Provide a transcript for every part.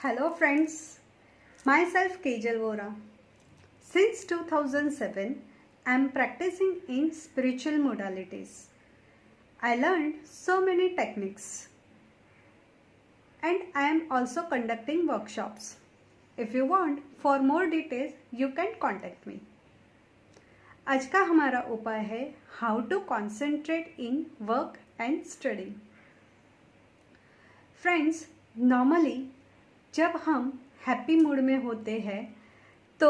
Hello friends, myself Kejal Vora. Since 2007, I am practicing in spiritual modalities. I learned so many techniques and I am also conducting workshops. If you want for more details, you can contact me. आज का हमारा उपाय है how to concentrate in work and study. Friends, normally जब हम happy mood में होते हैं तो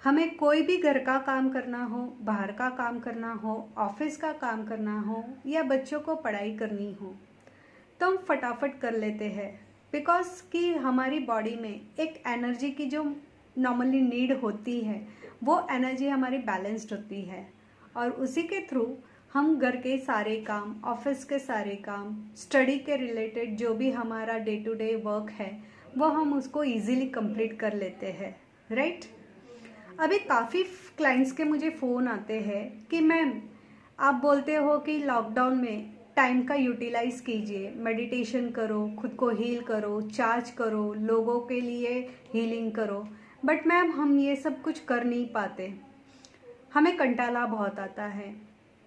हमें कोई भी घर का काम करना हो, बाहर का काम करना हो, ऑफिस का काम करना हो या बच्चों को पढ़ाई करनी हो तो हम फटाफट कर लेते हैं. बिकॉज कि हमारी बॉडी में एक एनर्जी की जो नॉर्मली नीड होती है वो एनर्जी हमारी बैलेंस्ड होती है और उसी के थ्रू हम घर के सारे काम, ऑफिस के सारे काम, स्टडी के रिलेटेड जो भी हमारा डे टू डे वर्क है वो हम उसको इजीली कंप्लीट कर लेते हैं, राइट. अभी काफ़ी क्लाइंट्स के मुझे फ़ोन आते हैं कि मैम आप बोलते हो कि लॉकडाउन में टाइम का यूटिलाइज़ कीजिए, मेडिटेशन करो, खुद को हील करो, चार्ज करो, लोगों के लिए हीलिंग करो, बट मैम हम ये सब कुछ कर नहीं पाते, हमें कंटाला बहुत आता है.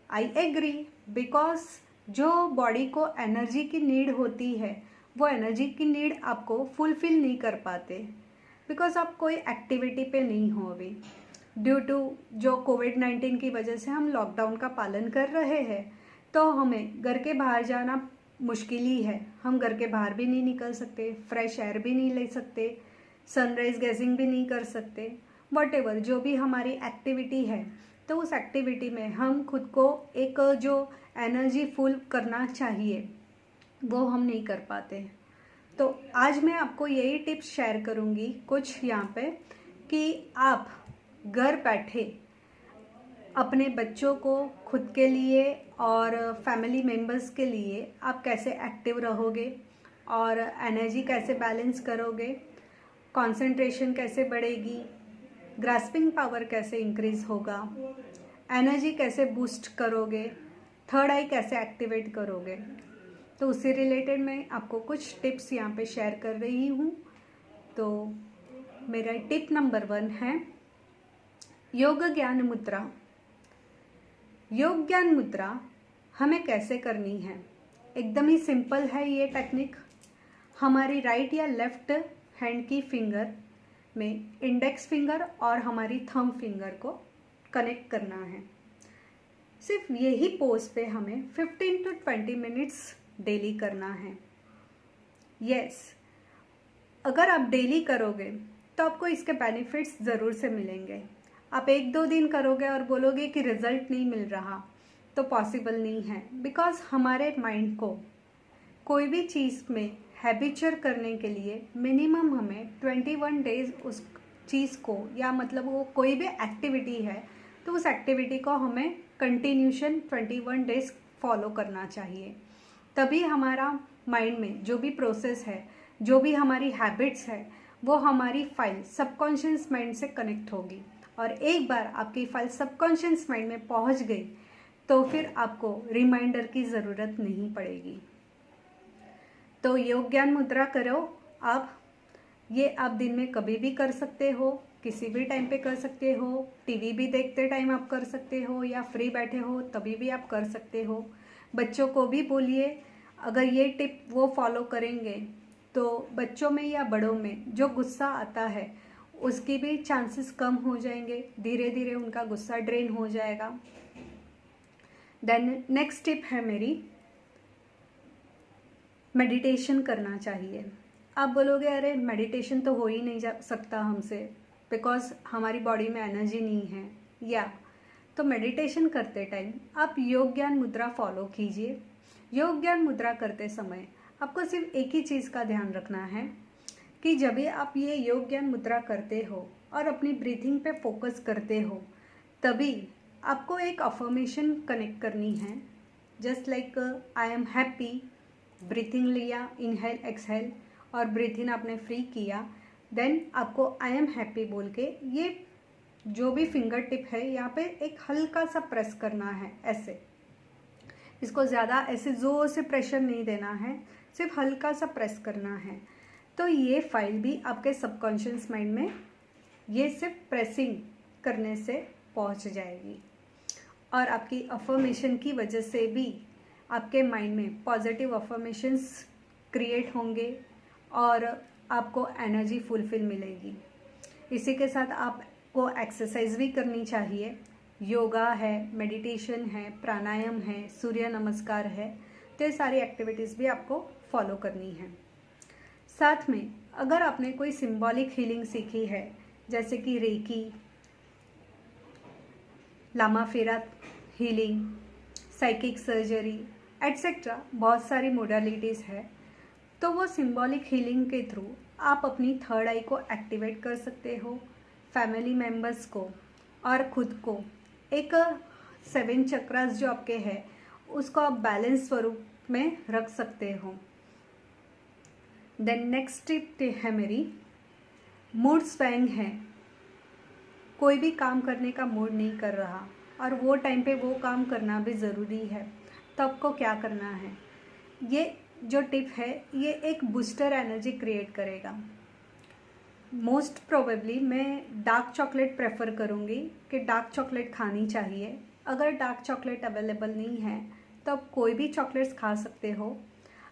आई एग्री, बिकॉज जो बॉडी को एनर्जी की नीड होती है वो एनर्जी की नीड आपको फुलफिल नहीं कर पाते बिकॉज आप कोई एक्टिविटी पे नहीं हो अभी. ड्यू टू जो कोविड-19 की वजह से हम लॉकडाउन का पालन कर रहे हैं तो हमें घर के बाहर जाना मुश्किल ही है. हम घर के बाहर भी नहीं निकल सकते, फ्रेश एयर भी नहीं ले सकते, सनराइज गैजिंग भी नहीं कर सकते. वॉटेवर जो भी हमारी एक्टिविटी है तो उस एक्टिविटी में हम खुद को एक जो एनर्जी फुल करना चाहिए वो हम नहीं कर पाते. तो आज मैं आपको यही टिप्स शेयर करूँगी कुछ यहाँ पे कि आप घर बैठे अपने बच्चों को, खुद के लिए और फैमिली मेम्बर्स के लिए आप कैसे एक्टिव रहोगे और एनर्जी कैसे बैलेंस करोगे, कंसंट्रेशन कैसे बढ़ेगी, ग्रास्पिंग पावर कैसे इंक्रीज होगा, एनर्जी कैसे बूस्ट करोगे, थर्ड आई कैसे एक्टिवेट करोगे. तो उससे रिलेटेड मैं आपको कुछ टिप्स यहाँ पे शेयर कर रही हूँ. तो मेरा टिप नंबर 1 है योग ज्ञान मुद्रा. योग ज्ञान मुद्रा हमें कैसे करनी है, एकदम ही सिंपल है ये टेक्निक. हमारी राइट या लेफ्ट हैंड की फिंगर में इंडेक्स फिंगर और हमारी थंब फिंगर को कनेक्ट करना है. सिर्फ यही पोज पे हमें 15 to 20 मिनट्स डेली करना है. यस, अगर आप डेली करोगे तो आपको इसके बेनिफिट्स ज़रूर से मिलेंगे. आप 1-2 दिन करोगे और बोलोगे कि रिजल्ट नहीं मिल रहा तो पॉसिबल नहीं है. बिकॉज हमारे माइंड को कोई भी चीज़ में हैबिचुअल करने के लिए मिनिमम हमें 21 डेज उस चीज़ को, या मतलब वो कोई भी एक्टिविटी है तो उस एक्टिविटी को हमें कंटिन्यूशन 21 डेज फॉलो करना चाहिए. तभी हमारा माइंड में जो भी प्रोसेस है, जो भी हमारी हैबिट्स है वो हमारी फाइल सबकॉन्शियस माइंड से कनेक्ट होगी और एक बार आपकी फाइल सबकॉन्शियस माइंड में पहुंच गई तो फिर आपको रिमाइंडर की ज़रूरत नहीं पड़ेगी. तो योग ज्ञान मुद्रा करो आप. ये आप दिन में कभी भी कर सकते हो, किसी भी टाइम पे कर सकते हो, टीवी भी देखते टाइम आप कर सकते हो या फ्री बैठे हो तभी भी आप कर सकते हो. बच्चों को भी बोलिए, अगर ये टिप वो फॉलो करेंगे तो बच्चों में या बड़ों में जो गुस्सा आता है उसकी भी चांसेस कम हो जाएंगे, धीरे धीरे उनका गुस्सा ड्रेन हो जाएगा. देन नेक्स्ट टिप है मेरी, मेडिटेशन करना चाहिए. आप बोलोगे अरे मेडिटेशन तो हो ही नहीं जा सकता हमसे बिकॉज हमारी बॉडी में एनर्जी नहीं है. या तो मेडिटेशन करते टाइम आप योग ज्ञान मुद्रा फॉलो कीजिए. योग ज्ञान मुद्रा करते समय आपको सिर्फ एक ही चीज़ का ध्यान रखना है कि जब भी आप ये योग ज्ञान मुद्रा करते हो और अपनी ब्रीथिंग पे फोकस करते हो तभी आपको एक अफर्मेशन कनेक्ट करनी है. Just like I am happy, breathing लिया, इनहेल एक्सहेल और ब्रीथ इन आपने फ्री किया, देन आपको आई एम हैप्पी बोल के ये जो भी फिंगर टिप है यहाँ पे एक हल्का सा प्रेस करना है. ऐसे इसको ज़्यादा ऐसे ज़ोर से प्रेशर नहीं देना है, सिर्फ हल्का सा प्रेस करना है. तो ये फाइल भी आपके सबकॉन्शियस माइंड में ये सिर्फ प्रेसिंग करने से पहुंच जाएगी। और आपकी अफर्मेशन की वजह से भी आपके माइंड में पॉजिटिव अफर्मेशंस क्रिएट होंगे और आपको एनर्जी फुलफिल मिलेगी। इसी के साथ आपको एक्सरसाइज भी करनी चाहिए। योगा है, मेडिटेशन है, प्राणायाम है, सूर्य नमस्कार है, तो ये सारी एक्टिविटीज़ भी आपको फॉलो करनी है। साथ में अगर आपने कोई सिंबॉलिक हीलिंग सीखी है, जैसे कि रेकी, लामा फेरा हीलिंग, साइकिक सर्जरी एट्सेट्रा, बहुत सारी मोडालिटीज़ है, तो वो सिंबॉलिक हीलिंग के थ्रू आप अपनी थर्ड आई को एक्टिवेट कर सकते हो, फैमिली मेम्बर्स को और ख़ुद को एक 7 चक्रास जो आपके हैं उसको आप बैलेंस स्वरूप में रख सकते हो। देन नेक्स्ट टिप है मेरी, मूड स्विंग है। कोई भी काम करने का मूड नहीं कर रहा और वो टाइम पे वो काम करना भी ज़रूरी है, तो आपको क्या करना है? ये जो टिप है ये एक बूस्टर एनर्जी क्रिएट करेगा। मोस्ट प्रोबेबली मैं डार्क चॉकलेट प्रेफर करूँगी कि डार्क चॉकलेट खानी चाहिए। अगर डार्क चॉकलेट अवेलेबल नहीं है तो आप कोई भी चॉकलेट्स खा सकते हो।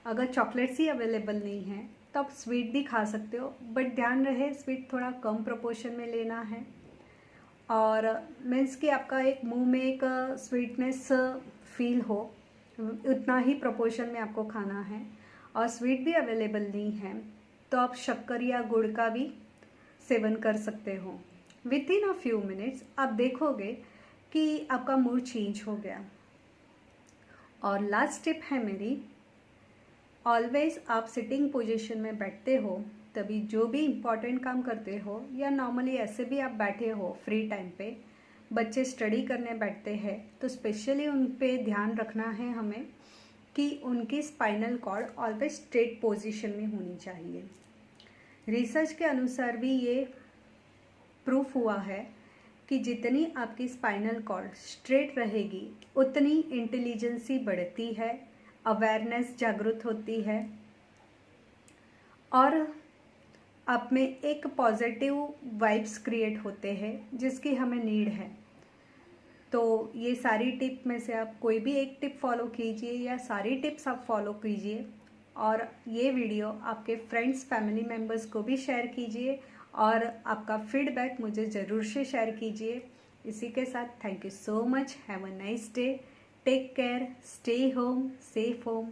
अगर चॉकलेट्स ही अवेलेबल नहीं है तो आप स्वीट भी खा सकते हो, बट ध्यान रहे स्वीट थोड़ा कम प्रोपोर्शन में लेना है। और मीन्स कि आपका एक मुंह में एक स्वीटनेस फील हो, उतना ही प्रोपोर्शन में आपको खाना है। और स्वीट भी अवेलेबल नहीं है तो आप शक्कर या गुड़ का भी सेवन कर सकते हो। With in a few minutes आप देखोगे कि आपका मूड चेंज हो गया। और लास्ट टिप है मेरी, ऑलवेज आप सिटिंग पोजीशन में बैठते हो तभी जो भी इम्पॉर्टेंट काम करते हो, या नॉर्मली ऐसे भी आप बैठे हो फ्री टाइम पे, बच्चे स्टडी करने बैठते हैं तो स्पेशली उन पे ध्यान रखना है हमें कि उनकी spinal cord always straight position में होनी चाहिए। रिसर्च के अनुसार भी ये प्रूफ हुआ है कि जितनी आपकी स्पाइनल कॉर्ड स्ट्रेट रहेगी उतनी इंटेलिजेंसी बढ़ती है, अवेयरनेस जागृत होती है और आप में एक पॉजिटिव वाइब्स क्रिएट होते हैं जिसकी हमें नीड है। तो ये सारी टिप में से आप कोई भी एक टिप फॉलो कीजिए या सारी टिप्स आप फॉलो कीजिए और ये वीडियो आपके फ्रेंड्स फैमिली मेम्बर्स को भी शेयर कीजिए और आपका फीडबैक मुझे ज़रूर से शेयर कीजिए। इसी के साथ thank you so much, have a nice day, take care, stay home, safe home.